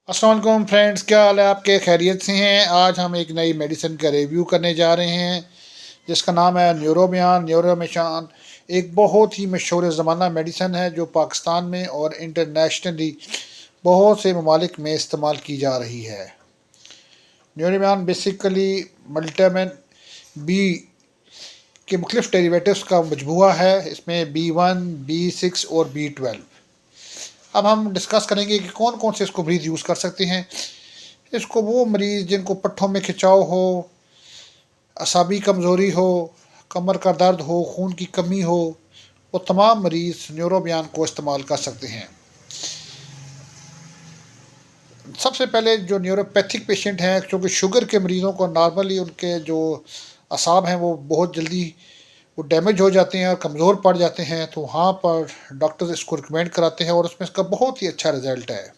अस्सलाम वालेकुम फ्रेंड्स, क्या हाल है आपके? खैरियत से हैं? आज हम एक नई मेडिसिन का रिव्यू करने जा रहे हैं जिसका नाम है न्यूरोमिशान। एक बहुत ही मशहूर ज़माना मेडिसिन है जो पाकिस्तान में और इंटरनेशनली बहुत से ममालिक में इस्तेमाल की जा रही है। न्यूरोमियान बेसिकली मल्टामिन बी के मुख्तलिफ डेरिवेटिव्स का मजमूआ है। इसमें B1, B6 और B12। अब हम डिस्कस करेंगे कि कौन कौन से इसको मरीज़ यूज़ कर सकते हैं। इसको वो मरीज़ जिनको पट्ठों में खिंचाव हो, असाबी कमज़ोरी हो, कमर का दर्द हो, खून की कमी हो, वो तमाम मरीज़ न्यूरोबियान को इस्तेमाल कर सकते हैं। सबसे पहले जो न्यूरोपैथिक पेशेंट हैं, क्योंकि शुगर के मरीज़ों को नॉर्मली उनके जो असाब हैं वो बहुत जल्दी वो डैमेज हो जाते हैं और कमज़ोर पड़ जाते हैं, तो वहाँ पर डॉक्टर्स इसको रिकमेंड कराते हैं और उसमें इसका बहुत ही अच्छा रिज़ल्ट है।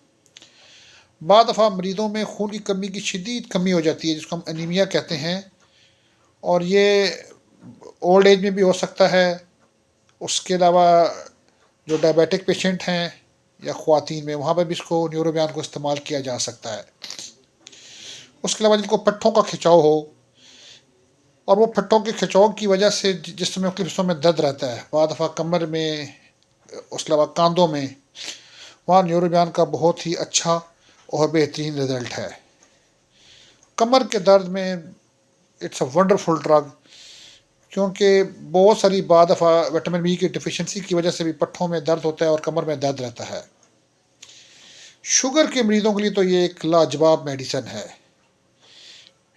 बाद दफ़ा मरीज़ों में खून की कमी की शदीद कमी हो जाती है जिसको हम एनीमिया कहते हैं, और ये ओल्ड एज में भी हो सकता है। उसके अलावा जो डायबिटिक पेशेंट हैं या ख़वातीन में, वहाँ पर भी इसको न्यूरोबियान को इस्तेमाल किया जा सकता है। उसके अलावा जिनको पट्ठों का खिंचाव हो और वो पट्ठों के खिंचाव की वजह से जिसमें मुख्तलिफ हिस्सों में दर्द रहता है, बाद दफ़ा कमर में, उसके अलावा कांधों में, वहाँ न्यूरोबियान का बहुत ही अच्छा और बेहतरीन रिज़ल्ट है। कमर के दर्द में इट्स अ वंडरफुल ड्रग, क्योंकि बहुत सारी बाद दफ़ा विटामिन बी की डिफिशेंसी की वजह से भी पट्ठों में दर्द होता है और कमर में दर्द रहता है। शुगर के मरीज़ों के लिए तो ये एक लाजवाब मेडिसिन है।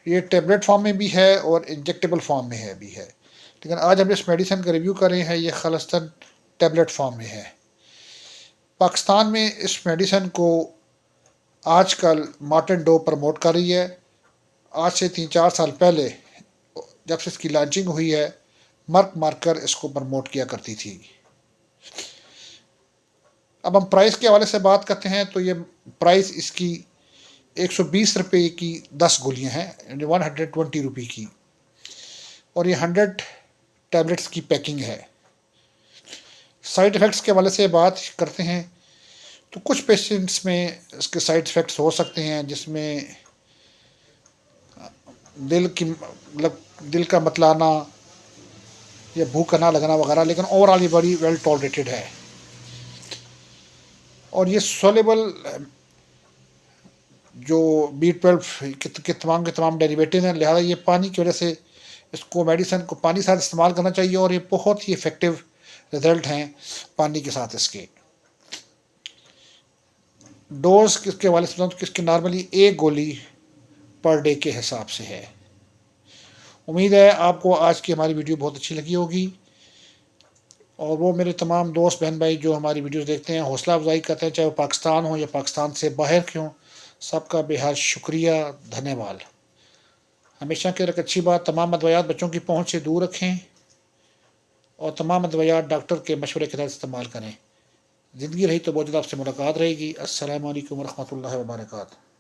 ये टैबलेट फॉर्म में भी है और इंजेक्टेबल फॉर्म में है भी है, लेकिन आज हम इस मेडिसिन का रिव्यू कर रहे हैं, ये खालिस्तान टैबलेट फॉर्म में है। पाकिस्तान में इस मेडिसिन को आजकल मार्टिन डो प्रमोट कर रही है। आज से 3-4 साल पहले जब से इसकी लॉन्चिंग हुई है, मर्क मार्कर इसको प्रमोट किया करती थी। अब हम प्राइस के हवाले से बात करते हैं, तो ये प्राइस इसकी 120 रुपये की 10 गोलियां हैं, 120 रुपये की, और ये 100 टैबलेट्स की पैकिंग है। साइड इफ़ेक्ट्स के हवाले से बात करते हैं, तो कुछ पेशेंट्स में इसके साइड इफ़ेक्ट्स हो सकते हैं, जिसमें दिल का मतलाना या भूख ना लगना वगैरह, लेकिन ओवरऑल ये बड़ी वेल टॉलरेटेड है। और ये सोलेबल जो B12 के तमाम डेरिवेटिव हैं, लिहाजा ये पानी की वजह से इसको मेडिसिन को पानी के साथ इस्तेमाल करना चाहिए, और ये बहुत ही इफ़ेक्टिव रिज़ल्ट हैं पानी के साथ इसके। डोज किसके हवाले से बताऊँ तो किसकी नॉर्मली 1 गोली पर डे के हिसाब से है। उम्मीद है आपको आज की हमारी वीडियो बहुत अच्छी लगी होगी, और वो मेरे तमाम दोस्त बहन भाई जो हमारी वीडियोस देखते हैं, हौसला अफजाई करते हैं, चाहे वो पाकिस्तान हो या पाकिस्तान से बाहर क्यों, सबका बेहद शुक्रिया, धन्यवाद। हमेशा की एक अच्छी बात, तमाम अद्वियात बच्चों की पहुँच से दूर रखें और तमाम अद्वियात डॉक्टर के मशवरे के साथ इस्तेमाल करें। ज़िंदगी रही तो बहुत जल्द आपसे मुलाकात रहेगी। अस्सलामु अलैकुम व रहमतुल्लाहि व बरकातहू।